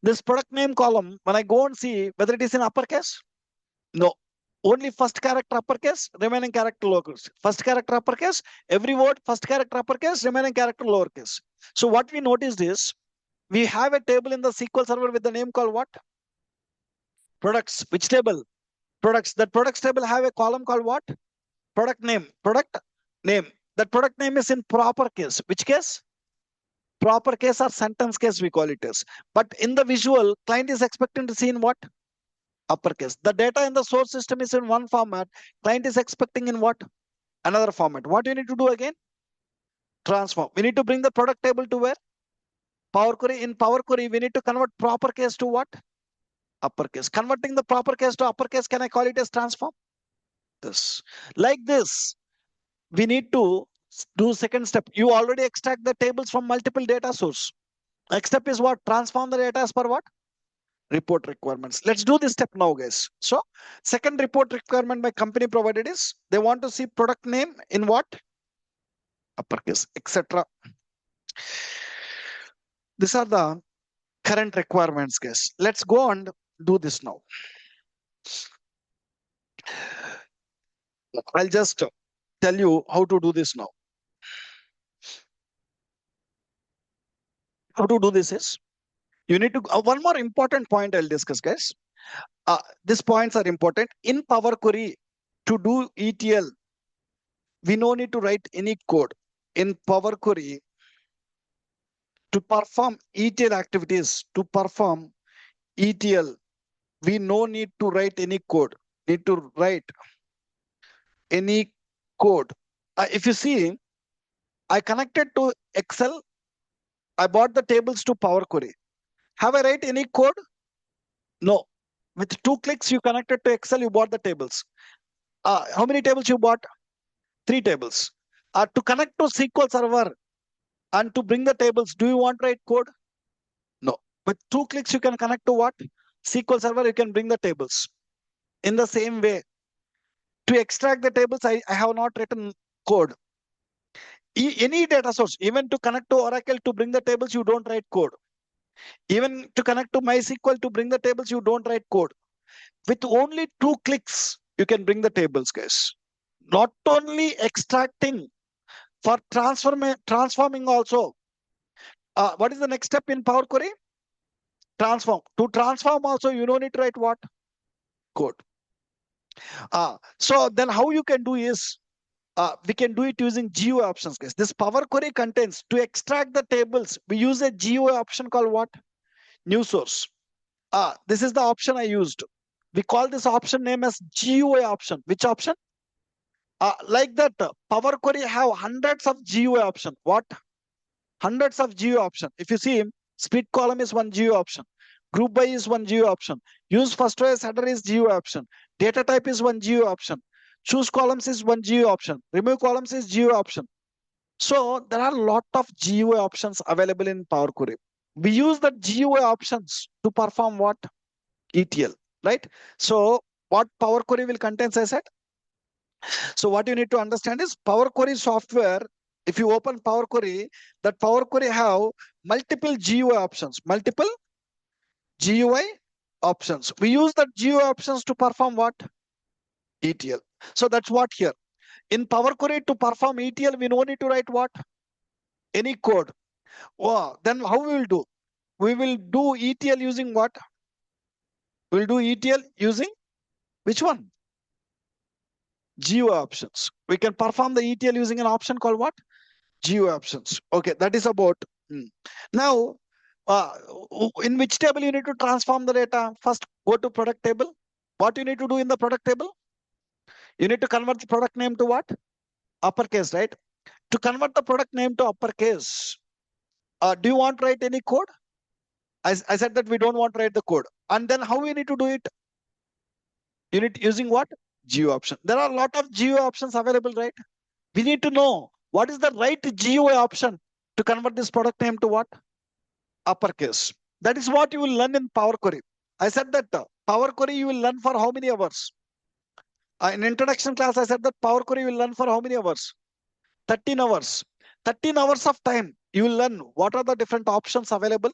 S1: This product name column, when I go and see whether it is in uppercase, no. Only first character uppercase, remaining character lowercase. First character uppercase, every word, first character uppercase, remaining character lowercase. So what we noticed is, we have a table in the SQL Server with the name called what? Products. Which table? Products. That products table have a column called what? Product name. Product name. That product name is in proper case. Which case? Proper case or sentence case we call it as. But in the visual, client is expecting to see in what? Uppercase. The data in the source system is in one format. Client is expecting in what? Another format. What do you need to do again? Transform. We need to bring the product table to where? Power Query. In Power Query, we need to convert proper case to what? Uppercase. Converting the proper case to uppercase, can I call it as transform? This. Like this, we need to do second step. You already extract the tables from multiple data source. Next step is what? Transform the data as per what? Report requirements. Let's do this step now, guys. So, second report requirement my company provided is they want to see product name in what? Uppercase, etc. These are the current requirements, guys. Let's go and do this now. I'll just tell you how to do this now. How to do this is, you need to, one more important point I'll discuss, guys. These points are important. In Power Query, to do ETL, we no need to write any code. In Power Query, to perform ETL activities, we no need to write any code. Need to write any code. If you see, I connected to Excel. I bought the tables to Power Query. Have I write any code? No. With 2 clicks, you connected to Excel, you bought the tables. How many tables you bought? 3 tables. To connect to SQL Server and to bring the tables, do you want to write code? No. With 2 clicks, you can connect to what? SQL Server, you can bring the tables. In the same way, to extract the tables, I have not written code. Any data source, even to connect to Oracle to bring the tables, you don't write code. Even to connect to MySQL to bring the tables, you don't write code. With only 2 clicks, you can bring the tables, guys. Not only extracting, for transforming also. What is the next step in Power Query? Transform. To transform also, you don't need to write what? Code. So then how you can do is, we can do it using GUI options, guys. This Power Query contains, to extract the tables, we use a GUI option called what? New source. This is the option I used. We call this option name as GUI option. Which option? Like that, Power Query have hundreds of GUI option. What? Hundreds of GUI option. If you see, split column is one GUI option. Group by is one GUI option. Use first row as header is GUI option. Data type is one GUI option. Choose columns is one GUI option. Remove columns is GUI option. So there are a lot of GUI options available in Power Query. We use the GUI options to perform what? ETL, right? So what Power Query will contain, as I said. So what you need to understand is Power Query software. If you open Power Query, that Power Query have multiple GUI options. Multiple GUI options. We use the GUI options to perform what? ETL. So that's what here. In Power Query to perform ETL, we no need to write what? Any code. Oh, then how we will do? we will do ETL using what? We'll do ETL using which one? GUI options. We can perform the ETL using an option called what? GUI options. Okay, that is about. Now, in which table you need to transform the data? First, go to product table. What you need to do in the product table? You need to convert the product name to what? Uppercase, right? To convert the product name to uppercase, do you want to write any code? I said that we don't want to write the code. And then how we need to do it? You need using what? GUI option. There are a lot of GUI options available, right? We need to know what is the right GUI option to convert this product name to what? Uppercase. That is what you will learn in Power Query. I said that Power Query you will learn for how many hours? In introduction class, I said that Power Query you will learn for how many hours? 13 hours. 13 hours of time. You will learn what are the different options available,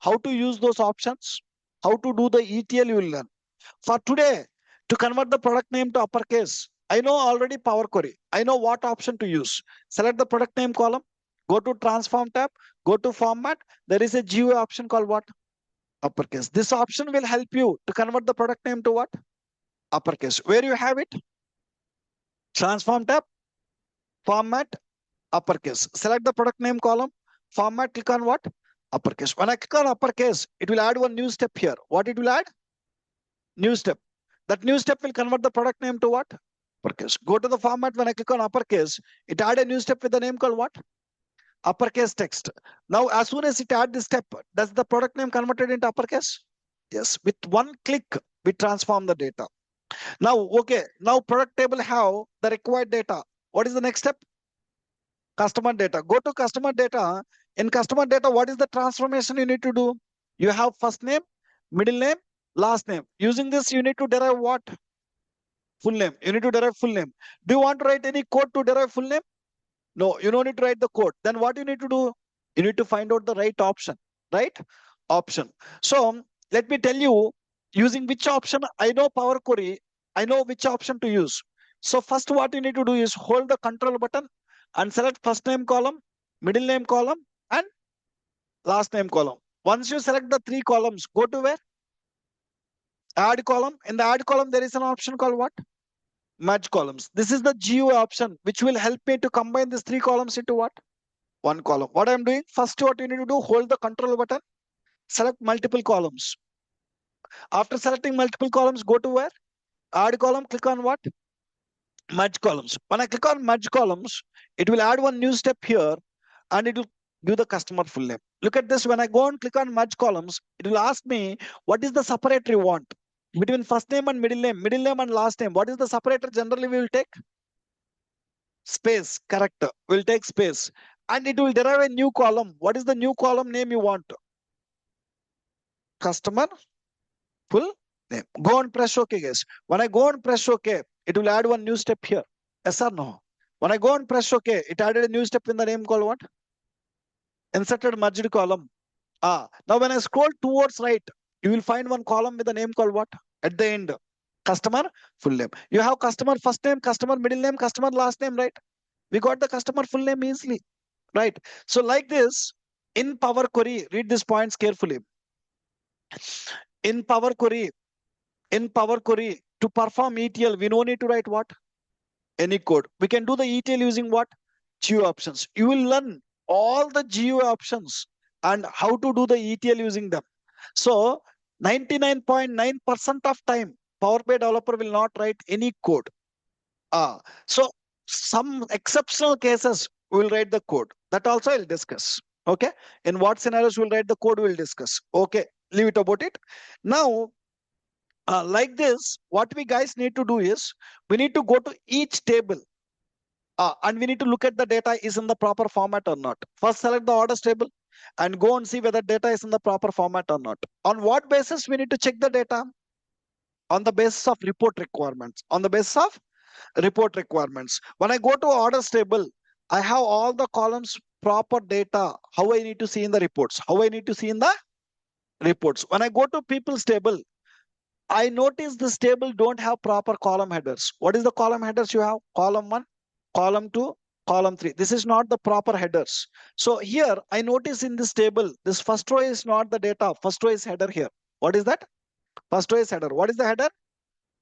S1: how to use those options, how to do the ETL you will learn. For today, to convert the product name to uppercase, I know already Power Query. I know what option to use. Select the product name column, go to transform tab, go to format. There is a GUI option called what? Uppercase. This option will help you to convert the product name to what? Uppercase. Where you have it? Transform tab, format, uppercase. Select the product name column, format, click on what? Uppercase. When I click on uppercase, it will add one new step here. What it will add? New step. That new step will convert the product name to what? Uppercase. Go to the format. When I click on uppercase, it add a new step with the name called what? Uppercase text. Now, as soon as it add this step, does the product name converted into uppercase? Yes. With one click, we transform the data. Now, okay. Now, product table have the required data. What is the next step? Customer data. Go to customer data. In customer data, what is the transformation you need to do? You have first name, middle name, last name. Using this, you need to derive what? Full name. You need to derive full name. Do you want to write any code to derive full name? No, you don't need to write the code. Then what you need to do? You need to find out the right option, right? Option. So let me tell you, using which option, I know Power Query, I know which option to use. So first what you need to do is hold the control button and select first name column, middle name column, and last name column. Once you select the three columns, go to where? Add column. In the add column, there is an option called what? Merge columns. This is the GUI option, which will help me to combine these three columns into what? One column. What I'm doing, first what you need to do, hold the control button, select multiple columns. After selecting multiple columns, go to where? Add column, click on what? Merge columns. When I click on merge columns, it will add one new step here and it will give the customer full name. Look at this. When I go and click on merge columns, it will ask me what is the separator you want between first name and middle name and last name. What is the separator? Generally, we will take space. Correct. We'll take space and it will derive a new column. What is the new column name you want? Customer full name. Go and press OK, guys. When I go and press OK, it will add one new step here. Yes or no? When I go and press OK, it added a new step in the name called what? Inserted merged column. Now when I scroll towards right, you will find one column with the name called what? At the end, customer full name. You have customer first name, customer middle name, customer last name, right? We got the customer full name easily, right? So like this, in Power Query, read these points carefully. In Power Query, to perform ETL, we no need to write what? Any code. We can do the ETL using what? GUI options. You will learn all the GUI options and how to do the ETL using them. So 99.9% of time, Power BI developer will not write any code. So some exceptional cases we'll write the code. That also I'll discuss. Okay. In what scenarios we'll write the code, we'll discuss. Okay. Leave it about it. Now, like this, what we guys need to do is we need to go to each table and we need to look at the data is in the proper format or not. First, select the orders table and go and see whether data is in the proper format or not. On what basis we need to check the data? On the basis of report requirements. On the basis of report requirements. When I go to orders table, I have all the columns, proper data, how I need to see in the reports, how I need to see in the reports. When I go to people's table, I notice this table don't have proper column headers. What is the column headers you have? Column 1, column 2, column 3. This is not the proper headers. So here I notice in this table, this first row is not the data. First row is header here. What is that? First row is header. What is the header?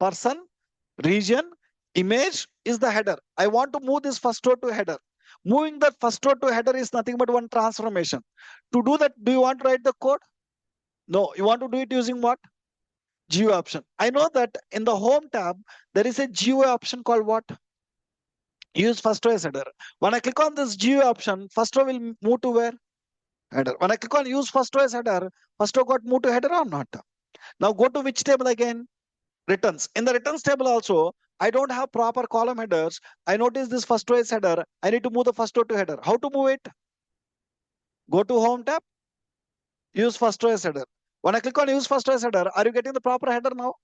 S1: Person, region, image is the header. I want to move this first row to header. Moving the first row to header is nothing but one transformation. To do that, do you want to write the code? No, you want to do it using what? GUI option. I know that in the home tab, there is a GUI option called what? Use first row as header. When I click on this GUI option, first row will move to where? Header. When I click on use first row as header, first row got moved to header or not? Now go to which table again? Returns. In the returns table also, I don't have proper column headers. I notice this first row is header. I need to move the first row to header. How to move it? Go to home tab, use first row as header. When I click on use first row as header, are you getting the proper header now?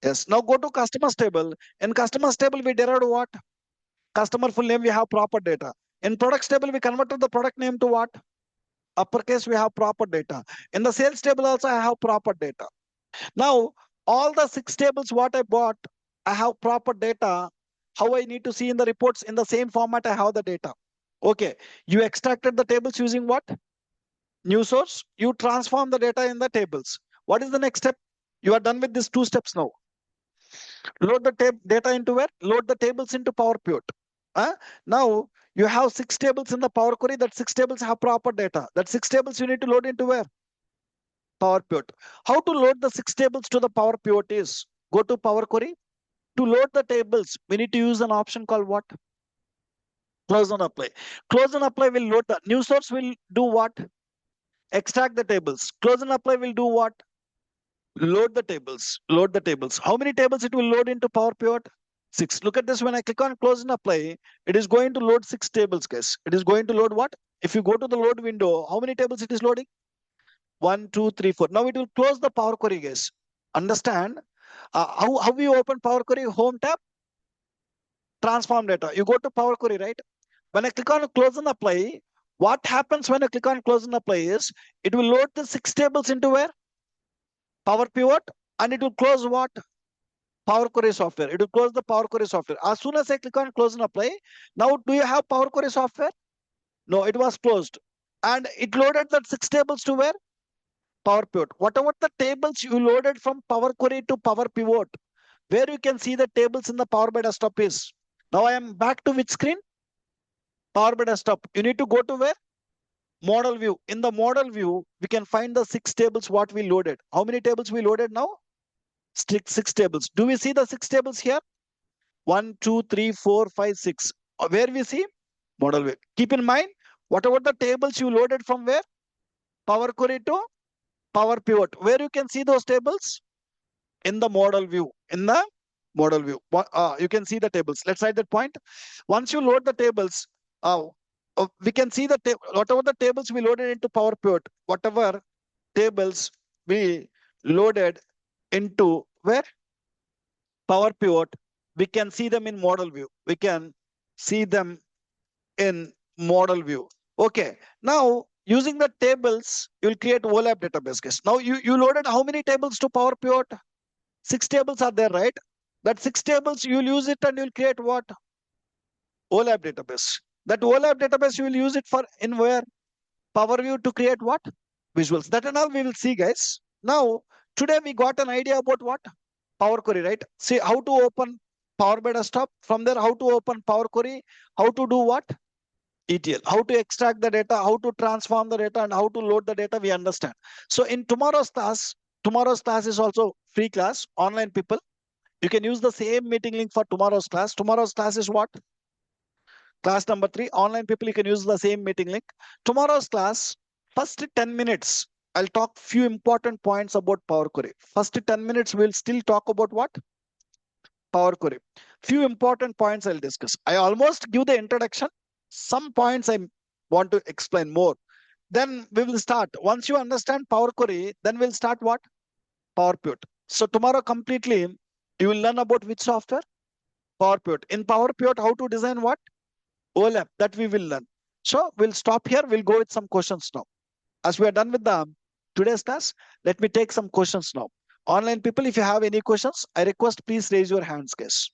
S1: Yes. Now go to customers table. In customers table, we derived what? Customer full name, we have proper data. In products table, we converted the product name to what? Uppercase, we have proper data. In the sales table also, I have proper data. Now, all the 6 tables what I bought, I have proper data. How I need to see in the reports in the same format I have the data. Okay, you extracted the tables using what? New source. You transform the data in the tables. What is the next step? You are done with these 2 steps now. Load the data into where? Load the tables into Power Pivot. Now you have 6 tables in the Power Query. That 6 tables have proper data. That 6 tables you need to load into where? Power Pivot. How to load the 6 tables to the Power Pivot is go to Power Query. To load the tables, we need to use an option called what? Close and apply. Close and apply will load the new source will do what? Extract the tables. Close and apply will do what? Load the tables. Load the tables. How many tables it will load into Power Pivot? 6. Look at this. When I click on close and apply, it is going to load 6 tables, guys. It is going to load what? If you go to the load window, how many tables it is loading? 1, 2, 3, 4. Now it will close the Power Query, guys. Understand? How we open Power Query? Home tab, transform data. You go to Power Query, right? When I click on close and apply, what happens when I click on close and apply is it will load the 6 tables into where? Power Pivot, and it will close what? Power Query software. It will close the Power Query software. As soon as I click on close and apply, now do you have Power Query software? No, it was closed. And it loaded that 6 tables to where? Power Pivot. Whatever the tables you loaded from Power Query to Power Pivot, where you can see the tables in the Power BI desktop is. Now I am back to which screen? Power BI desktop. You need to go to where? Model view. In the model view, we can find the 6 tables what we loaded. How many tables we loaded now? 6 tables. Do we see the 6 tables here? 1, 2, 3, 4, 5, 6. Where we see? Model view. Keep in mind, whatever the tables you loaded from where? Power Query to Power Pivot. Where you can see those tables? In the model view. In the model view. You can see the tables. Let's write that point. Once you load the tables, we can see the whatever the tables we loaded into Power Pivot, whatever tables we loaded into where? Power Pivot, we can see them in model view. We can see them in model view. Okay. Now, using the tables, you'll create OLAP database case. Now, you loaded how many tables to Power Pivot? 6 tables are there, right? That 6 tables, you'll use it and you'll create what? OLAP database. That OLAP database, you will use it for in where? Power View to create what? Visuals. That and all we will see, guys. Now, today we got an idea about what? Power Query, right? See how to open Power BI desktop. From there, how to open Power Query, how to do what? ETL, how to extract the data, how to transform the data, and how to load the data, we understand. So in tomorrow's class is also free class, online people. You can use the same meeting link for tomorrow's class. Tomorrow's class is what? Class number 3, online people, you can use the same meeting link. Tomorrow's class, first 10 minutes, I'll talk few important points about Power Query. First 10 minutes, we'll still talk about what? Power Query. Few important points I'll discuss. I almost give the introduction. Some points I want to explain more. Then we will start. Once you understand Power Query, then we'll start what? Power Pivot. So tomorrow completely, you will learn about which software? Power Pivot. In Power Pivot, how to design what? OLAP, that we will learn. So we'll stop here. We'll go with some questions now. As we are done with the today's class, let me take some questions now. Online people, if you have any questions, I request please raise your hands, guys.